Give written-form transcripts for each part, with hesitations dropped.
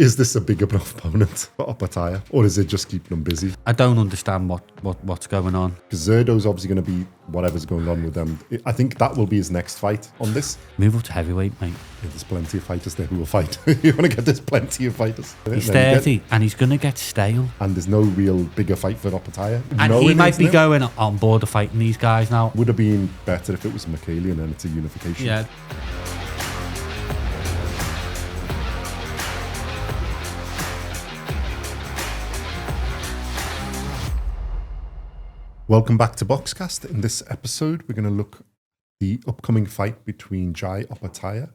Is this a big enough opponent for Opetaia, or is it just keeping them busy? I don't understand what's going on. Because Zerdo's obviously going to be whatever's going on with them. I think that will be his next fight on this. Move up to heavyweight, mate. Yeah, there's plenty of fighters there who will fight. You want to get there's plenty of fighters. He's 30 and he's going to get stale. And there's no real bigger fight for Opetaia. And he might be going on board of fighting these guys now. Would have been better if it was Michaelian and it's a unification. Yeah. Welcome back to BoxCast. In this episode, we're going to look at the upcoming fight between Jai Opetaia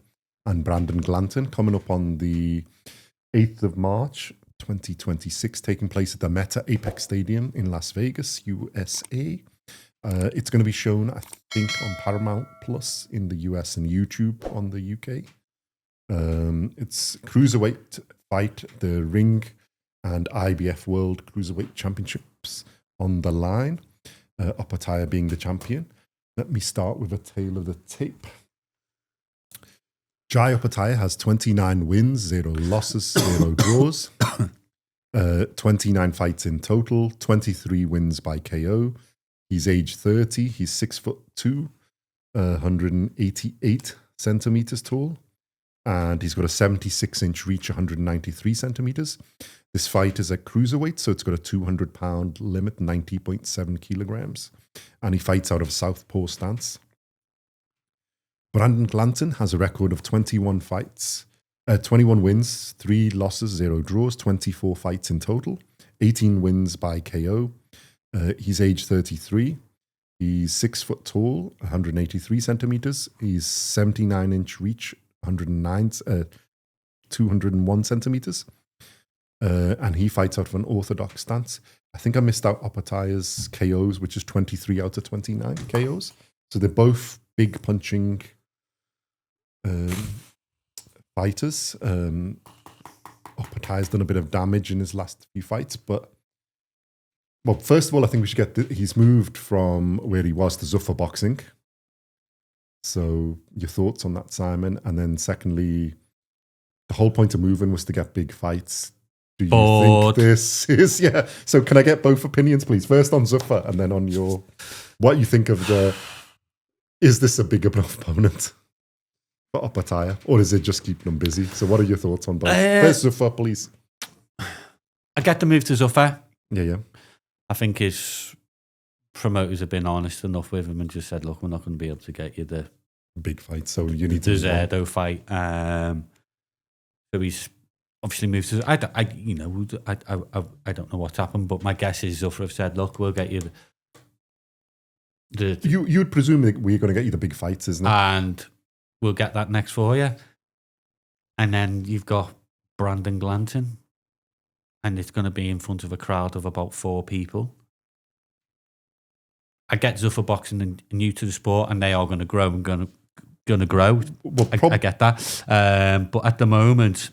and Brandon Glanton coming up on the 8th of March, 2026, taking place at the Meta Apex Stadium in Las Vegas, USA. It's going to be shown, I think, on Paramount Plus in the US and YouTube on the UK. It's cruiserweight fight, the Ring and IBF World Cruiserweight Championships on the line. Opetaia being the champion. Let me start with a tale of the tape. Jai Opetaia has 29 wins, 0 losses, 0 draws. 29 fights in total, 23 wins by KO. He's age 30. He's 6'2", 188 centimeters tall. And he's got a 76-inch reach, 193 centimeters. This fight is at cruiserweight, so it's got a 200-pound limit, 90.7 kilograms. And he fights out of southpaw stance. Brandon Glanton has a record of 21 wins, 3 losses, 0 draws, 24 fights in total, 18 wins by KO. He's age 33. He's 6 foot tall, 183 centimeters. He's 79-inch reach, 201 centimeters. And he fights out of an orthodox stance. I think I missed out Opetaia's KOs, which is 23 out of 29 KOs. So they're both big punching fighters. Opetaia's done a bit of damage in his last few fights, but well, first of all, I think we should get he's moved from where he was to Zuffa Boxing. So your thoughts on that, Simon? And then secondly, the whole point of moving was to get big fights. Do you think this is, yeah. So can I get both opinions, please? First on Zuffa and then on what you think of is this a big enough opponent for Opetaia, or is it just keeping them busy? So what are your thoughts on both? First Zuffa, please. I get the move to Zuffa. Yeah. I think his promoters have been honest enough with him and just said, look, we're not going to be able to get you the big fight, so you need the to Zerdo fight. So he's obviously moved to. I don't know what's happened, but my guess is Zuffa have said, look, we'll get you the you'd presume that we're going to get you the big fights, isn't it? And we'll get that next for you. And then you've got Brandon Glanton, and it's going to be in front of a crowd of about 4 people. I get Zuffa Boxing and new to the sport, and they are going to grow and going to grow. Well, I get that. But at the moment,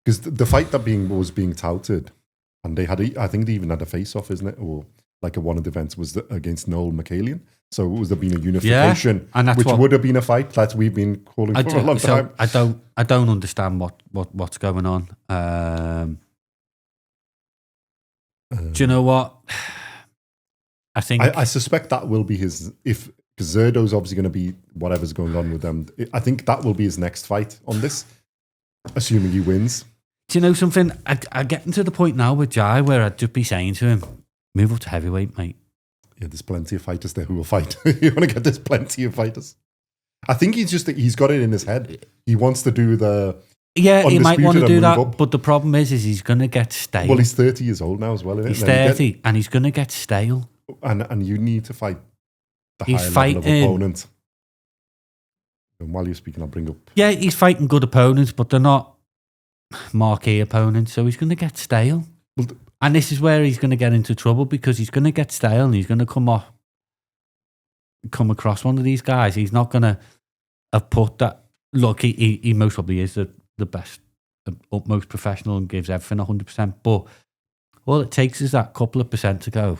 because the fight that was being touted, and they had, I think they even had a face-off, isn't it? Or like one of the events was against Noel Michaelian. So it was there been a unification, and that's which would have been a fight that we've been calling for a long time. I don't understand what's going on. Do you know what? I think I suspect that will be his, because Zerdo's obviously going to be whatever's going on with them. I think that will be his next fight on this, assuming he wins. Do you know something? I'm getting to the point now with Jai where I'd just be saying to him, move up to heavyweight, mate. Yeah, there's plenty of fighters there who will fight. You want to get there's plenty of fighters. I think he's got it in his head. He wants to do the he might want to do that, up. But the problem is he's going to get stale. Well, he's 30 years old now as well, isn't He's 30 and he's going to get stale. And you need to fight the higher level of opponent. And while you're speaking, I'll bring up... Yeah, he's fighting good opponents, but they're not marquee opponents, so he's going to get stale. Well, and this is where he's going to get into trouble, because he's going to get stale and he's going to come across one of these guys. He's not going to have put that... Look, he most probably is the best, the utmost professional and gives everything 100%, but all it takes is that couple of percent to go...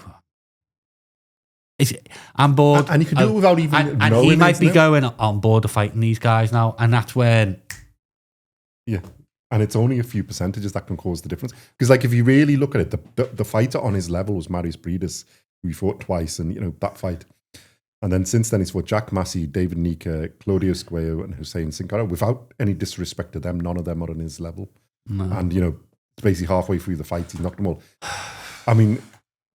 I'm bored. And you can do it without even knowing. And he might be going on board of fighting these guys now, and that's when Yeah. And it's only a few percentages that can cause the difference. Because, like, if you really look at it, the fighter on his level was Marius Briedis, who he fought twice, and, you know, that fight. And then since then, he's fought Jack Massey, David Nika, Claudio Squeo, and Hussein Sin Cara. Without any disrespect to them, none of them are on his level. No. And, you know, basically halfway through the fight, he knocked them all. I mean,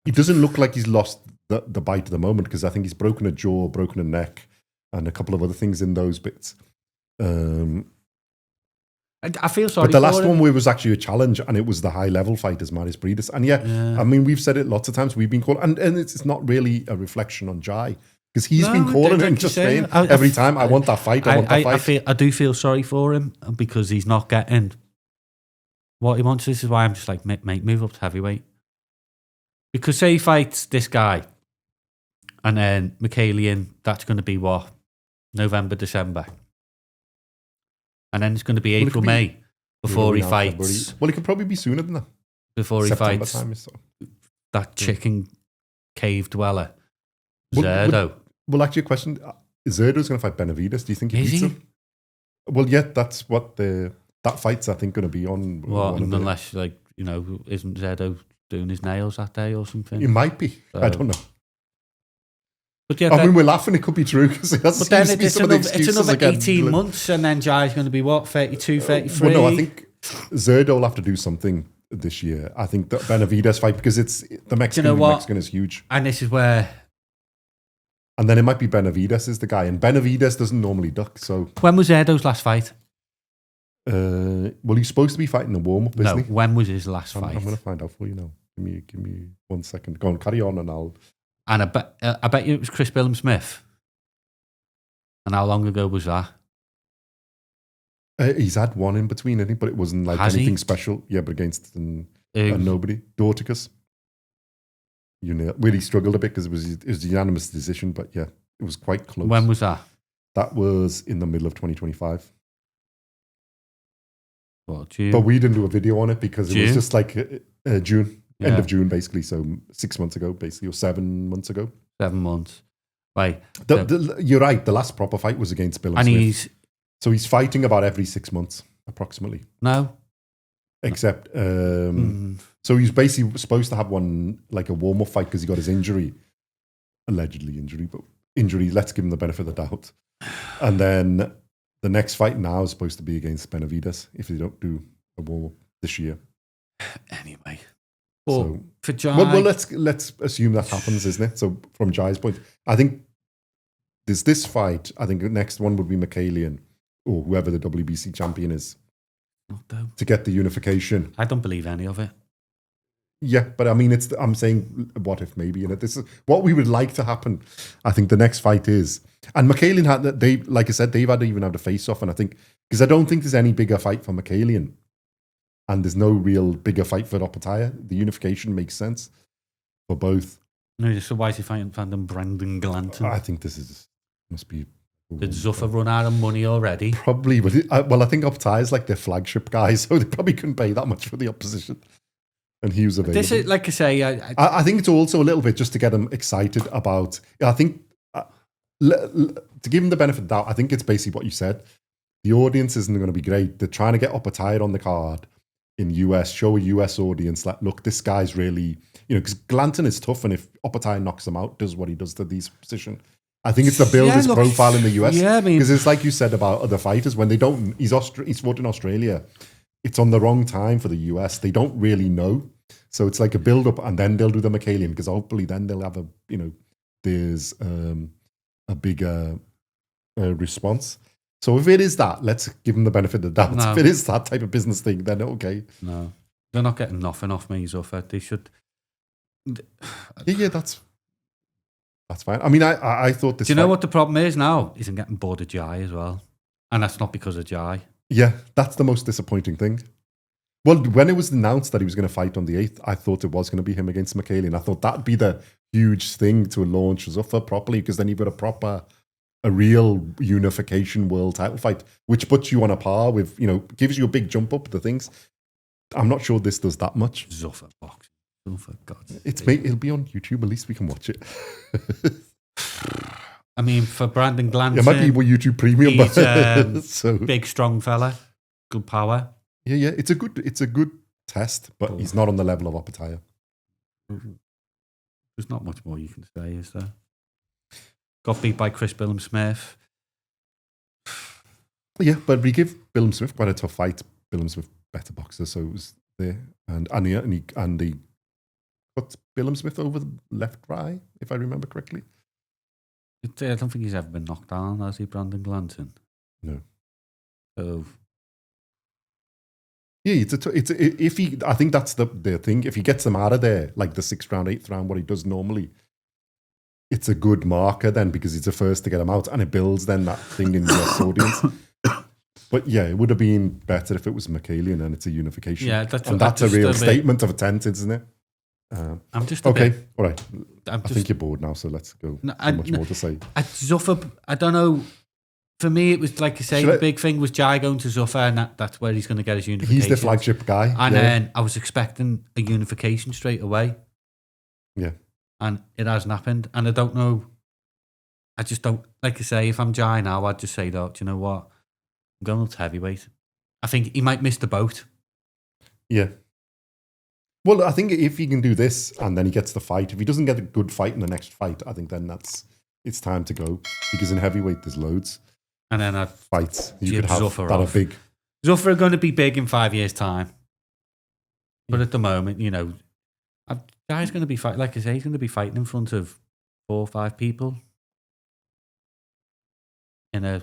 he doesn't look like he's lost the bite at the moment, because I think he's broken a jaw, broken a neck, and a couple of other things in those bits. I feel sorry. But the last for him. one where it was actually a challenge, and it was the high level fighters, Marius Briedis. And I mean, we've said it lots of times. We've been called, and it's not really a reflection on Jai, because he's been calling it and just saying every time, I want that fight. I want that fight. I do feel sorry for him, because he's not getting what he wants. This is why I'm just like, mate, move up to heavyweight. Because say he fights this guy, and then Mikhailian, that's going to be what? November, December. And then it's going to be April, May before he fights. February. Well, it could probably be sooner than that. Before September he fights time or so. that chicken cave dweller, Zerdo. Well, actually, a question. Zerdo's going to fight Benavidez. Do you think he beats him? Well, yeah, that's what that fight's, I think, going to be on. Well, unless, like, you know, isn't Zerdo doing his nails that day or something? It might be. So, I don't know. But yeah, I mean, we're laughing. It could be true. But then it's another 18 months, and then Jai's going to be what, 32, 33? Well, no, I think Zerdo will have to do something this year. I think the Benavidez fight, because it's the Mexican. Mexican is huge, and this is where. And then it might be Benavidez is the guy, and Benavidez doesn't normally duck. So when was Zerdo's last fight? Well, he's supposed to be fighting the warm up. No, when was his last fight? I'm going to find out for you now. Give me 1 second. Go on, carry on, and I'll. And I bet you it was Chris Billum Smith. And how long ago was that? He's had one in between, I think, but it wasn't like anything special. Yeah, but against nobody. Dorticus. You know, really struggled a bit because it was a unanimous decision, but yeah, it was quite close. When was that? That was in the middle of 2025. What, June? But we didn't do a video on it because it was just like June. Yeah. End of June, basically. So 6 months ago, basically, or 7 months ago. 7 months. Right. You're right. The last proper fight was against Bill Smith. So he's fighting about every 6 months, approximately. No. Except, so he's basically supposed to have one, like a warm-up fight because he got his injury. Allegedly injury, but injury, let's give him the benefit of the doubt. And then the next fight now is supposed to be against Benavidez if they don't do a warm-up this year. Anyway. Well, so, for Jai, well, let's assume that happens, isn't it? So from Jai's point, I think there's this fight. I think the next one would be Mikhailian or whoever the WBC champion is to get the unification. I don't believe any of it. Yeah, but I mean, I'm saying what if maybe, and this is what we would like to happen. I think the next fight is, and Mikhailian like I said, they've even had a face off, and I think because I don't think there's any bigger fight for Mikhailian. And there's no real bigger fight for Opetaia. The unification makes sense for both. No, so why is he fighting Brandon Glanton? I think must be. Did Zuffa run out of money already? Probably, but I think Opetaia is like their flagship guy, so they probably couldn't pay that much for the opposition. And he was available. This is, like I say, I think it's also a little bit just to get him excited about. I think to give him the benefit of the doubt, I think it's basically what you said. The audience isn't going to be great. They're trying to get Opetaia on the card. In US, show a US audience like, look, this guy's really, because Glanton is tough, and if Opetaia knocks him out, does what he does to these position. I think it's to build his profile in the US. Yeah, because it's like you said about other fighters, when they don't, he's fought in Australia. It's on the wrong time for the US. They don't really know. So it's like a build up, and then they'll do the Mikhailian, because hopefully then they'll have there's a bigger response. So if it is that, let's give them the benefit of the doubt. No. If it is that type of business thing, then okay. No, they're not getting nothing off me, Zuffa. They should. Yeah, that's fine. I mean, I thought this. Do you know what the problem is now? He's getting bored of Jai as well, and that's not because of Jai. Yeah, that's the most disappointing thing. Well, when it was announced that he was going to fight on the 8th, I thought it was going to be him against Mikhailian. I thought that'd be the huge thing to launch Zuffa properly, because then you've got a real unification world title fight, which puts you on a par with, gives you a big jump up the things. I'm not sure this does that much. Zuffa boxing. Zuffa, God. It'll be on YouTube. At least we can watch it. I mean, for Brandon Glanton, it might be YouTube Premium, he's a big, strong fella. good power. Yeah. It's a good test, but he's not on the level of Opetaia. There's not much more you can say, is there? Got beat by Chris Billam-Smith. Yeah, but we give Billam-Smith quite a tough fight. Billam-Smith better boxer, so it was there. And he put Billam-Smith over the left eye, if I remember correctly. I don't think he's ever been knocked down, has he, Brandon Glanton? No. So yeah, I think that's the thing. If he gets them out of there, like the 6th round, 8th round, what he does normally, it's a good marker then because he's the first to get him out, and it builds then that thing in your audience. But yeah, it would have been better if it was Michaelian and it's a unification. Yeah, that's a real statement of intent, isn't it? I'm just okay. All right. I think you're bored now, so let's go. Much more to say. Zuffer, I don't know. For me, it was like you say, the big thing was Jai going to Zuffer, and that's where he's going to get his unification. He's the flagship guy, and then I was expecting a unification straight away. Yeah, and it hasn't happened, and I don't know. I just don't, like I say, if I'm Jai now, I'd just say, though, do you know what? I'm going up to heavyweight. I think he might miss the boat. Yeah. Well, I think if he can do this and then he gets the fight, if he doesn't get a good fight in the next fight, I think then it's time to go. Because in heavyweight, there's loads. And then I'd fights. You could have Zuffer that off. Big. Zuffer are going to be big in 5 years' time. But at the moment, you know, Jai's going to be fighting, like I say, he's going to be fighting in front of 4 or 5 people. Are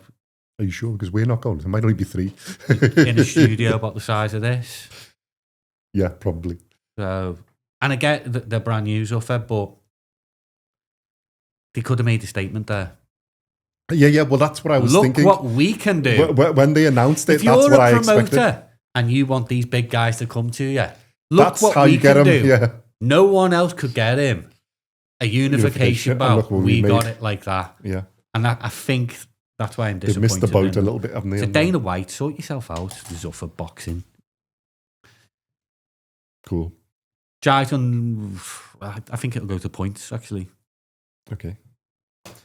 you sure? Because we're not going. There might only be 3. In a studio about the size of this. Yeah, probably. So, and I get the brand new Zuffer, but they could have made a statement there. Yeah. Well, that's what I was thinking. Look what we can do. When they announced it, if you're that's what I a promoter expected. and you want these big guys to come to you, look that's what how we you get can him. do. Yeah. No one else could get him a unification bout. We got it like that. Yeah. And I think that's why I'm disappointed. They've missed the boat a little bit, haven't they? So Dana White, sort yourself out. Zuffer boxing. Cool. Jaiton, I think it'll go to points, actually. Okay.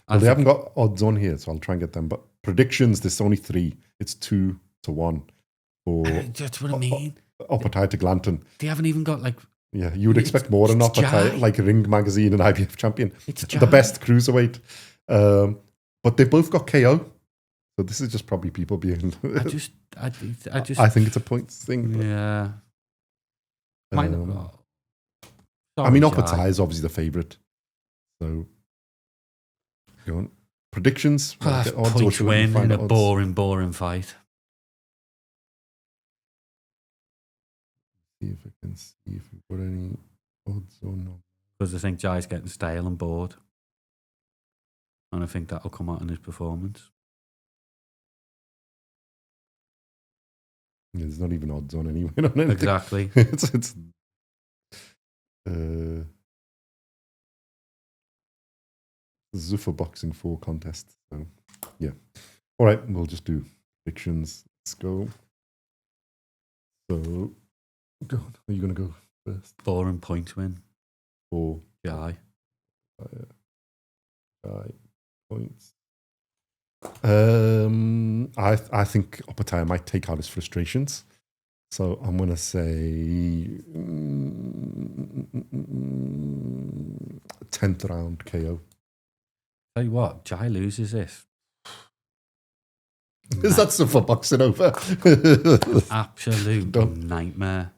Well, they haven't got odds on here, so I'll try and get them. But predictions, there's only 3. It's 2-1 for that's what I mean. Opetaia to Glanton. They haven't even got Yeah, you would expect more than Opetaia, like Ring Magazine and IBF champion. It's the best cruiserweight. But they both got KO. So this is just probably people being. I think it's a points thing. Yeah. I mean, Opetaia is obviously the favourite. So, go on. Predictions? Points win in a boring fight. See if I can see if we've got any odds or not. Because I think Jai's getting stale and bored. And I think that'll come out in his performance. Yeah, there's not even odds on anyway. On anything. Exactly. it's Zuffer Boxing 4 contest. So, yeah. All right, we'll just do predictions. Let's go. So, God, are you going to go first? Boring point win. For Jai. Jai points. I think Opetaia might take out his frustrations. So I'm going to say 10th round KO. Tell you what, Jai loses this. Is that stuff for boxing over? Absolute nightmare.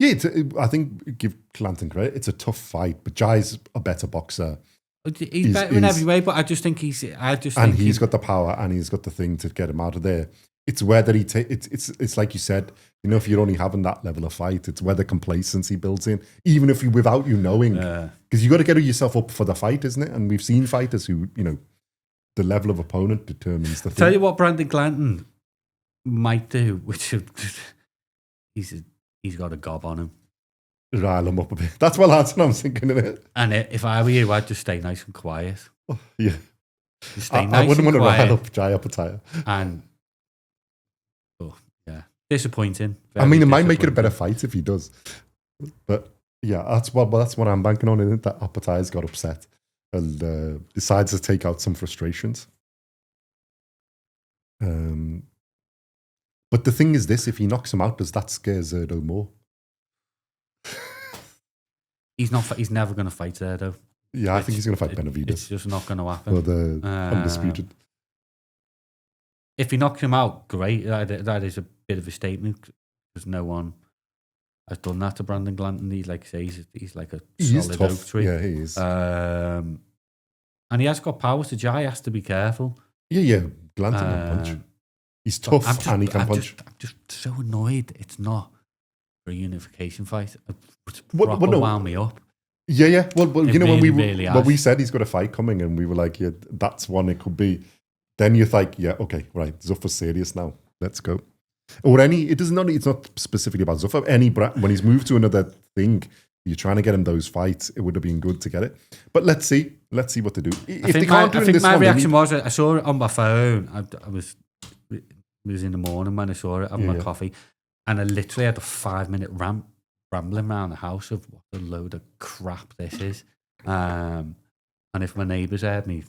Yeah, I think give Glanton credit. It's a tough fight, but Jai's a better boxer. He's better in every way, but I just think he's got the power and he's got the thing to get him out of there. It's whether he it's like you said, you know, if you're only having that level of fight, it's whether complacency builds in, even if without you knowing, because you got to get yourself up for the fight, isn't it? And we've seen fighters who, you know, the level of opponent determines the thing. Tell you what, Brandon Glanton might do, which he's got a gob on him. Rile him up a bit. That's what I'm thinking of it. And if I were you, I'd just stay nice and quiet. Oh, yeah. I wouldn't want to rile up Jai Opetaia. And disappointing. I mean, it might make it a better fight if he does. But yeah, that's what I'm banking on, isn't it? That Opetaia's got upset and decides to take out some frustrations. But the thing is this, if he knocks him out, does that scare Zerdo more? He's never going to fight Zerdo. Yeah, I think he's going to fight Benavidez. It's just not going to happen. Or the undisputed. If he knocks him out, great. That is a bit of a statement because no one has done that to Brandon Glanton. He's like a solid oak tree. Yeah, he is. And he has got powers. So Jai has to be careful. Yeah. Glanton can punch. He's tough and he can punch. I'm just so annoyed it's not for a unification fight. It's wound me up. Yeah. Well, you know, really when we said he's got a fight coming and we were like, yeah, that's one it could be. Then you're like, yeah, okay, right. Zuffa's serious now. Let's go. Or it's not specifically about Zuffa. When he's moved to another thing, you're trying to get him those fights. It would have been good to get it. But let's see what they do. I think my reaction was I saw it on my phone. It was in the morning when I saw it, having my coffee, and I literally had a 5-minute rambling around the house of what a load of crap this is. And if my neighbours heard me,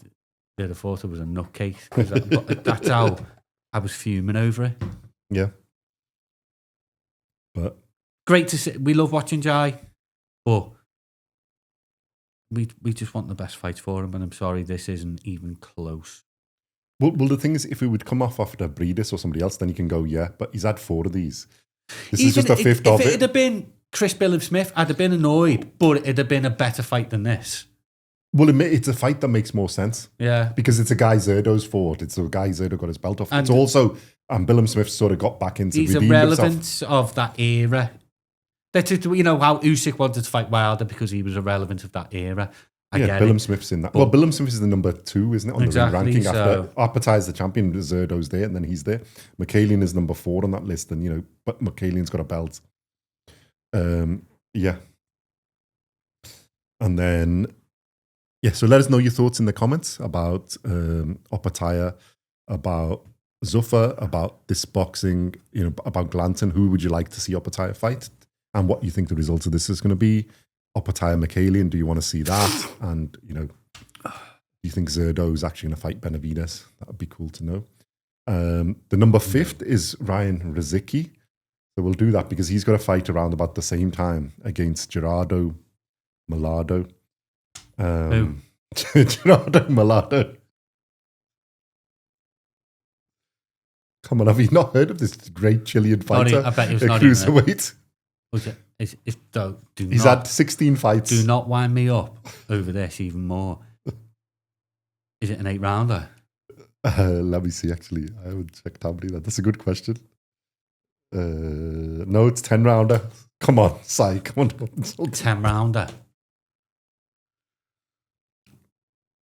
they'd have thought it was a nutcase. But that's how I was fuming over it. Yeah. But great to see. We love watching Jai, but we just want the best fights for him, and I'm sorry this isn't even close. Well, the thing is, if it would come off after Breedis or somebody else, then you can go, yeah, but he's had 4 of these. This is just a fifth of it. If it had been Chris Billups-Smith, I'd have been annoyed, but it'd have been a better fight than this. Well, it's a fight that makes more sense. Yeah. Because it's a guy Zerdo's fought. It's a guy Zerdo got his belt off. It's also, Billups-Smith sort of got back into redeeming himself. He's irrelevant of that era. That's it, you know, how Usyk wanted to fight Wilder because he was irrelevant of that era. Billups-Smith's in that. Well, Billups-Smith is the number 2, isn't it, on the ranking after Opetaia's the champion, Zerdo's there, and then he's there. Mikhailian is number 4 on that list, and, you know, but Mikhailian's got a belt. Yeah. And then, so let us know your thoughts in the comments about Opetaia, about Zuffa, about this boxing, you know, about Glanton. Who would you like to see Opetaia fight? And what you think the result of this is going to be? Opetaia Mikhailian, do you want to see that? And, you know, do you think Zerdo is actually going to fight Benavidez? That would be cool to know. The number 5th is Ryan Rozicki. So we'll do that because he's got a fight around about the same time against Gerardo Mellado. Gerardo Mellado. Come on, have you not heard of this great Chilean fighter? I bet he was not cruiserweight. He's had 16 fights. Do not wind me up over this even more. Is it an 8-rounder? Let me see, actually. I would check how many. That's a good question. No, it's 10-rounder. Come on, Sai. Come on. 10-rounder.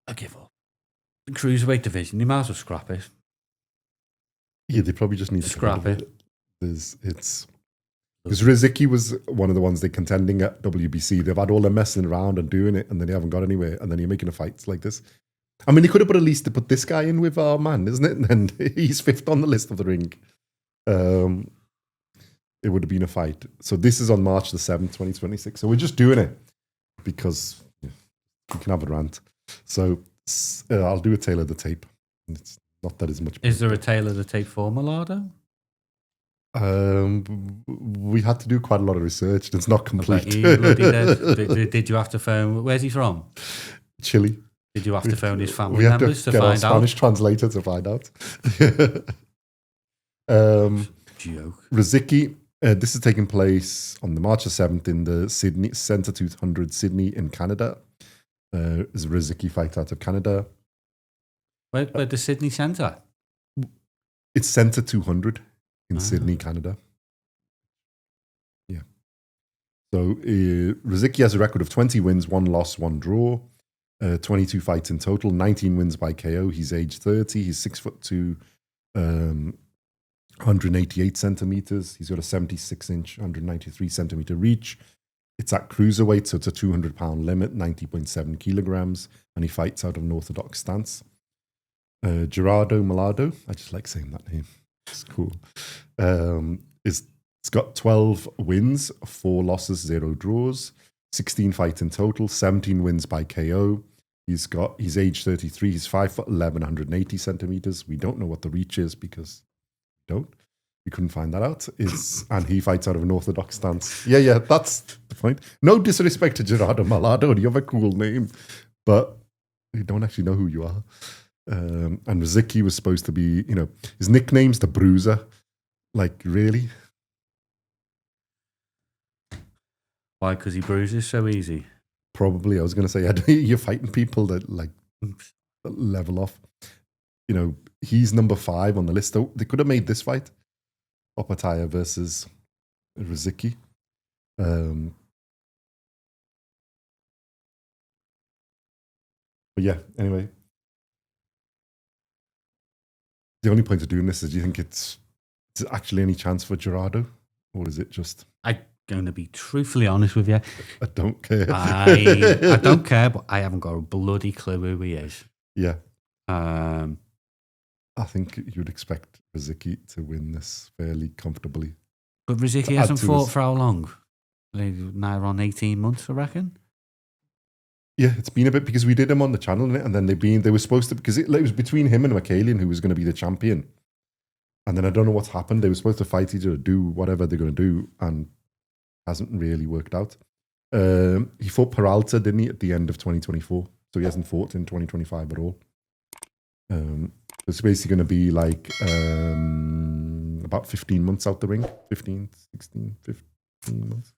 I give up. The cruiserweight division, you might as well scrap it. Yeah, they probably just need to scrap it. Because Rozicki was one of the ones they're contending at WBC. They've had all their messing around and doing it, and then they haven't got anywhere. And then you're making a fight like this. I mean, they could have at least put this guy in with our man, isn't it? And he's 5th on the list of the ring. It would have been a fight. So this is on March the 7th, 2026. So we're just doing it because we can have a rant. So I'll do a tail of the tape. It's not that as much. Is there a tail of the tape for Mellado? We had to do quite a lot of research. It's not complete. Did you have to phone? Where's he from? Chile. Did you have to phone his family members to find out? We had to get our Spanish translator to find out. Joke. Rozicki. This is taking place on the March the 7th in the Sydney Centre 200 Sydney in Canada. Is a Rozicki fight out of Canada. Where the Sydney Centre? It's Centre 200 in Sydney, Canada. Yeah. So Rozicki has a record of 20 wins, 1 loss, 1 draw. 22 fights in total, 19 wins by KO. He's age 30. He's 6'2", 188 centimeters. He's got a 76-inch, 193 centimeter reach. It's at cruiserweight, so it's a 200-pound limit, 90.7 kilograms, and he fights out of an orthodox stance. Gerardo Mellado, I just like saying that name. It's cool. It's got 12 wins, 4 losses, 0 draws, 16 fights in total, 17 wins by KO. He's age 33. He's 5'11", 180 centimeters. We don't know what the reach is because we couldn't find that out. And he fights out of an orthodox stance. Yeah, that's the point. No disrespect to Gerardo Mellado. You have a cool name, but we don't actually know who you are. And Rozicki was supposed to be, his nickname's the Bruiser. Like, really? Why? Because he bruises so easy. Probably. I was going to say, you're fighting people that level off. He's number 5 on the list. They could have made this fight, Opetaia versus Rozicki. But yeah, anyway. The only point of doing this is, do you think is there actually any chance for Gerardo? Or is it just... I'm going to be truthfully honest with you. I don't care. I don't care, but I haven't got a bloody clue who he is. Yeah. I think you'd expect Rozicki to win this fairly comfortably. But Rozicki hasn't fought for how long? Now on 18 months, I reckon. Yeah, it's been a bit because we did him on the channel, and then they were supposed to, because it was between him and Michaelian who was going to be the champion. And then I don't know what's happened. They were supposed to fight each other, do whatever they're going to do, and hasn't really worked out. He fought Peralta, didn't he, at the end of 2024? So he hasn't fought in 2025 at all. It's basically going to be like about 15 months out the ring. 15 months.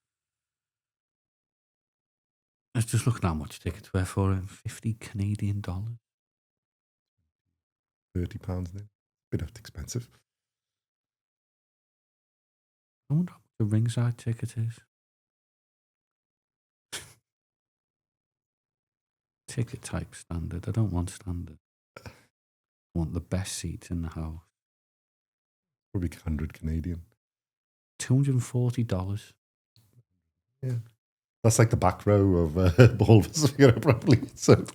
Let's just look at how much tickets were for him. $50 Canadian. £30 then. Bit expensive. I wonder what the ringside ticket is. Ticket type standard. I don't want standard. I want the best seats in the house. Probably 100 Canadian. $240. Yeah. That's like the back row of Bulbas, probably. So,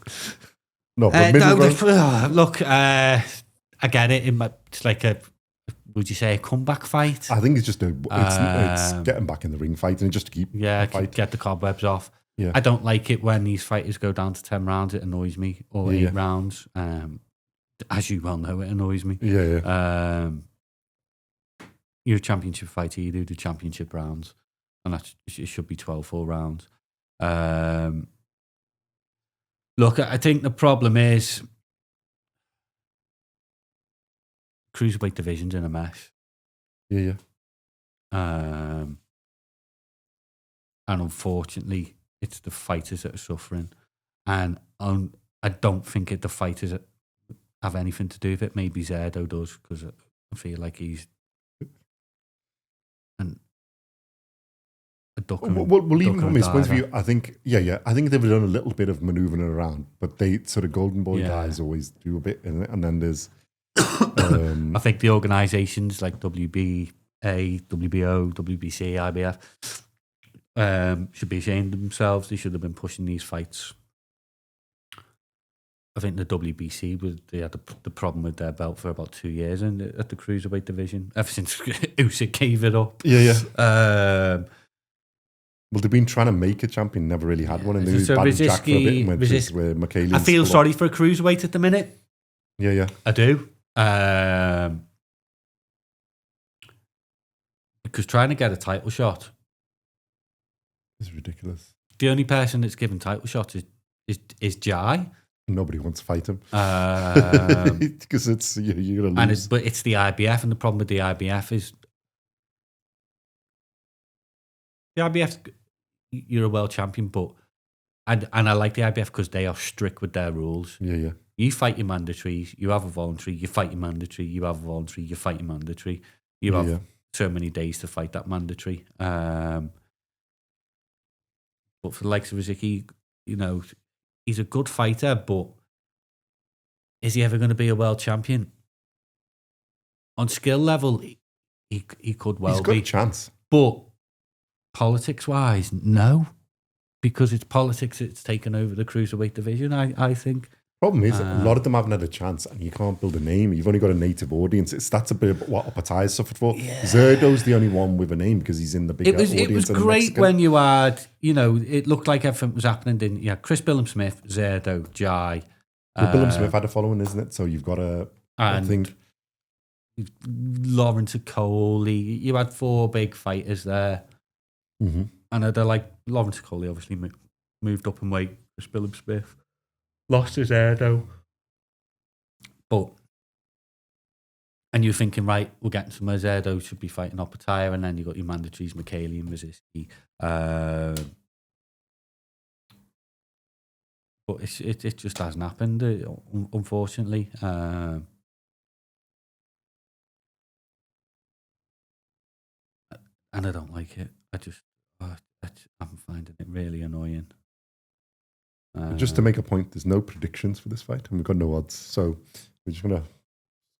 no, but look, I get it. It's like would you say a comeback fight? I think it's just it's getting back in the ring fight and just to keep get the cobwebs off. Yeah. I don't like it when these fighters go down to 10 rounds. It annoys me. Or 8 rounds. As you well know, it annoys me. Yeah. You're a championship fighter. You do the championship rounds. And it should be 12 full rounds. Look, I think the problem is cruiserweight division's in a mess. Yeah. And unfortunately, it's the fighters that are suffering. And I don't think the fighters have anything to do with it. Maybe Zerdo does, because I feel like he's... Well, even from his point of view, I think, I think they've done a little bit of manoeuvring around, but they sort of golden boy guys always do a bit, and then there's... I think the organisations like WBA, WBO, WBC, IBF should be ashamed of themselves. They should have been pushing these fights. I think the WBC, they had the problem with their belt for about 2 years at the cruiserweight division, ever since Usyk gave it up. Well, they've been trying to make a champion, never really had one, and they so batted Jack for a bit, and went where Michaelian. I feel sorry for a cruiserweight at the minute. Yeah. I do. Because trying to get a title shot is ridiculous. The only person that's given title shots is Jai. Nobody wants to fight him because it's you're gonna lose. But it's the IBF, and the problem with the IBF is the IBF. You're a world champion, but and I like the IBF because they are strict with their rules. Yeah. You fight your mandatory, you have a voluntary, you fight your mandatory, you have a voluntary, you fight your mandatory. You have so many days to fight that mandatory. But for the likes of Rozicki, he's a good fighter, but is he ever going to be a world champion? On skill level, he could well be. He's got a chance. But politics-wise, no. Because it's politics that's taken over the cruiserweight division, I think. Problem is, a lot of them haven't had a chance, and you can't build a name. You've only got a native audience. That's a bit of what Opetaia suffered for. Yeah. Zerdo's the only one with a name because he's in the bigger audience. It was great when you had, it looked like everything was happening, didn't you? Chris Billam-Smith, Zerdo, Jai. Well, Billam-Smith had a following, isn't it? So you've got I think Lawrence Coley. You had 4 big fighters there. Mm-hmm. And they're like, Lawrence Coley obviously moved up in weight. Chris Billam-Smith lost his Zerdo. And you're thinking, right, we're getting some Zerdo, should be fighting Opetaia, and then you got your mandatories, McKaylee and Rozicki. But it just hasn't happened, unfortunately. And I don't like it. I'm finding it really annoying. Just to make a point, there's no predictions for this fight, and we've got no odds. So we're just going to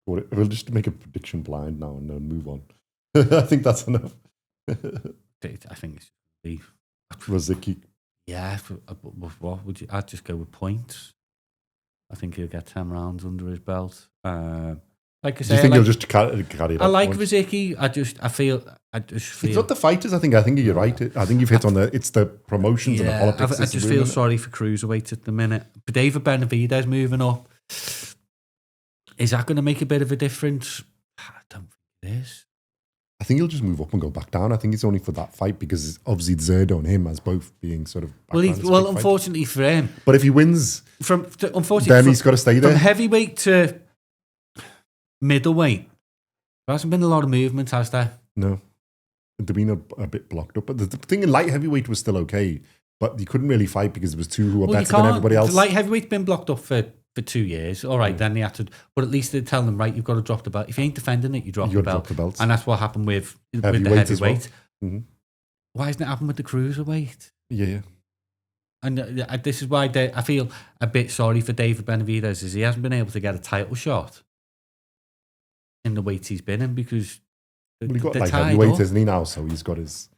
we'll just make a prediction blind now and then move on. I think that's enough. I think it's be Rozicki. Yeah, what would you? I'd just go with points. I think he'll get 10 rounds under his belt. Like I say, do you think he'll just carry it? I like Rozicki. I just feel. It's not the fighters. I think you're right. I think you've hit on it's the promotions and the politics. I just feel sorry for cruiserweight at the minute. But David Benavidez moving up. Is that going to make a bit of a difference? I don't think it is. I think he'll just move up and go back down. I think it's only for that fight because obviously Zerdo and him as both being sort of. Well, unfortunately for him. But if he wins, then he's got to stay there. From heavyweight to middleweight, there hasn't been a lot of movement, has there? No. They've been a bit blocked up. But the thing in light heavyweight was still okay, but you couldn't really fight because there was 2 who were better than everybody else. Light heavyweight's been blocked up for 2 years. All right, then they had to, but at least they tell them, right, you've got to drop the belt. If you ain't defending it, you drop the belt. And that's what happened with the heavyweight. Well. Mm-hmm. Why hasn't it happened with the cruiserweight? Yeah. And this is why I feel a bit sorry for David Benavidez, is he hasn't been able to get a title shot in the weight he's been in because he got like heavyweight, isn't he now? So he's got his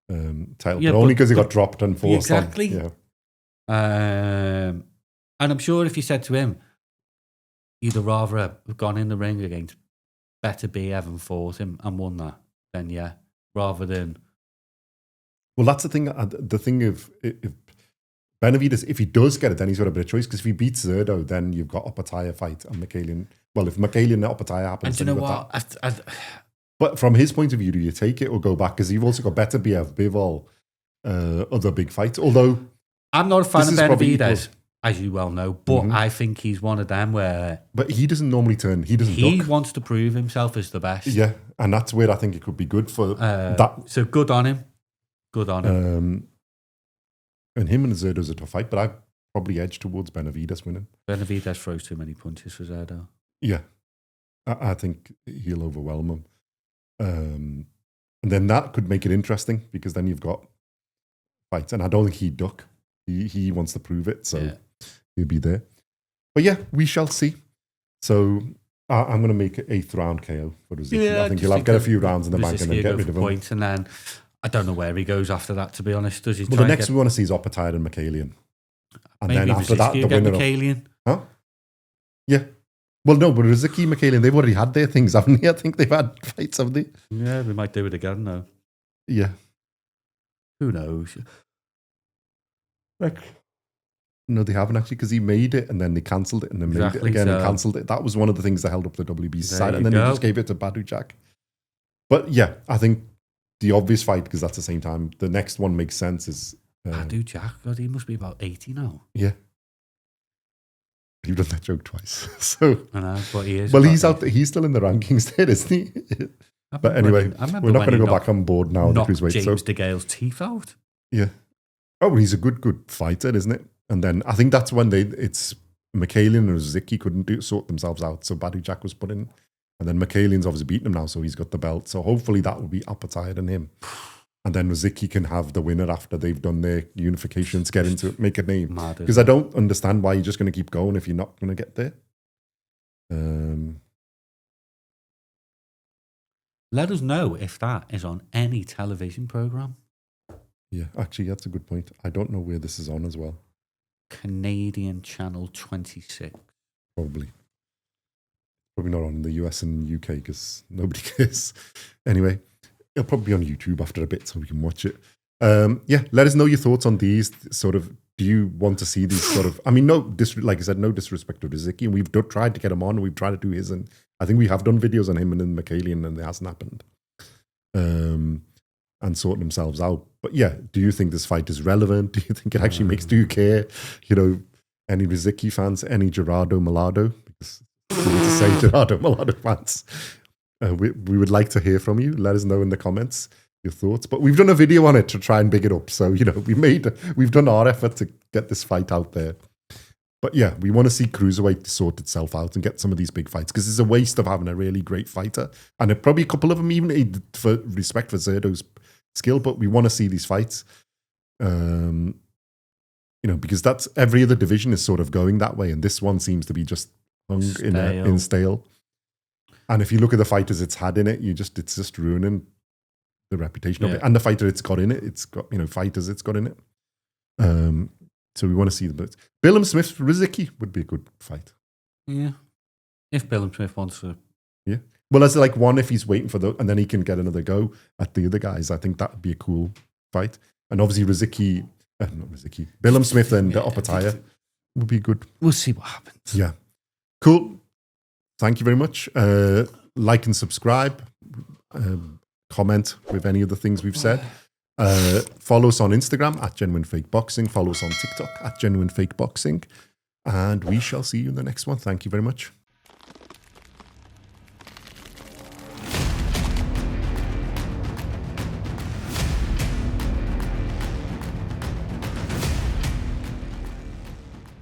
title, but only because he got dropped and forced on. Exactly. Yeah. And I'm sure if you said to him, you'd have rather have gone in the ring against Better B, Evan fought him and won that, then yeah, rather than. Well, that's the thing. The thing of if Benavidez, if he does get it, then he's got a bit of choice because if he beats Zerdo, then you've got Opetaia fight and McKaylee. Well, if McKaylee and Opetaia happens, and you know what? But from his point of view, do you take it or go back? Because you've also got Better BF, Bivol, other big fights. Although I'm not a fan of Benavidez, as you well know, but I think he's one of them where. But he doesn't normally turn. He wants to prove himself as the best. Yeah, and that's where I think it could be good for that. So good on him. Good on him. And him and Zerdo's a tough fight, but I probably edge towards Benavidez winning. Benavidez throws too many punches for Zerdo. Yeah, I think he'll overwhelm him. And then that could make it interesting because then you've got fights, and I don't think he'd duck. He wants to prove it, so he'll be there. But yeah, we shall see. So I'm going to make an 8th round KO for Rozicki. Yeah, I think he'll get a few rounds in the bank and then get rid of him. Points, and then I don't know where he goes after that, to be honest. Does he? Well, the next we want to see is Opetaia and McKaylee. And maybe then after that, the winner McKaylee. Huh? Yeah. Well, no, but Rozicki and McKaylee, they've already had their things, haven't they? I think they've had fights, haven't they? Yeah, we might do it again, though. Yeah. Who knows? No, they haven't actually, because he made it and then they cancelled it and then made it again and cancelled it. That was one of the things that held up the WB's side, and then he just gave it to Badou Jack. But yeah, I think the obvious fight, because that's the same time, the next one makes sense is Badou Jack. God, he must be about 80 now. Yeah. You've done that joke twice. So I know, but he is. Well, he's out there. He's still in the rankings there, isn't he? But anyway, we're not going to go back on board now. Knocked James DeGale's teeth out. Yeah. Oh, he's a good fighter, isn't it? And then I think that's when it's McKaylee and Rozicki couldn't sort themselves out. So Badou Jack was put in. And then McKaylee's obviously beaten him now, so he's got the belt. So hopefully that will be Opetaia and him. And then Rozicki can have the winner after they've done their unifications, get into it, make a name. Because I don't understand why you're just going to keep going if you're not going to get there. Let us know if that is on any television program. Yeah, actually, that's a good point. I don't know where this is on as well. Canadian Channel 26. Probably not on the US and UK because nobody cares. Anyway, it'll probably be on YouTube after a bit so we can watch it. Let us know your thoughts on these sort of. Do you want to see these sort of? I mean, like I said, no disrespect to Rozicki, and we've tried to get him on. We've tried to do his, and I think we have done videos on him and then Michaelian, and it hasn't happened. And sorting themselves out. But yeah, do you think this fight is relevant? Do you think it actually makes? Do you care? Any Rozicki fans? Any Gerardo Mellado? Because we need to say Gerardo Mellado fans. We would like to hear from you. Let us know in the comments your thoughts. But we've done a video on it to try and big it up. So, we've done our effort to get this fight out there. But yeah, we want to see cruiserweight sort itself out and get some of these big fights because it's a waste of having a really great fighter. And probably a couple of them, even for respect for Zerdo's skill, but we want to see these fights. Because that's every other division is sort of going that way. And this one seems to be just hung in stale. And if you look at the fighters it's had in it, it's just ruining the reputation of it, and the fighter it's got in it. It's got fighters it's got in it. So we want to see them. Billum Smith Rozicki would be a good fight. Yeah, if Billum Smith wants to. Yeah, well, as like one if he's waiting for and then he can get another go at the other guys. I think that would be a cool fight. And obviously Billum Smith and Opetaia would be good. We'll see what happens. Yeah, cool. Thank you very much. Like and subscribe. Comment with any of the things we've said. Follow us on Instagram at Genuine Fake Boxing. Follow us on TikTok at Genuine Fake Boxing. And we shall see you in the next one. Thank you very much.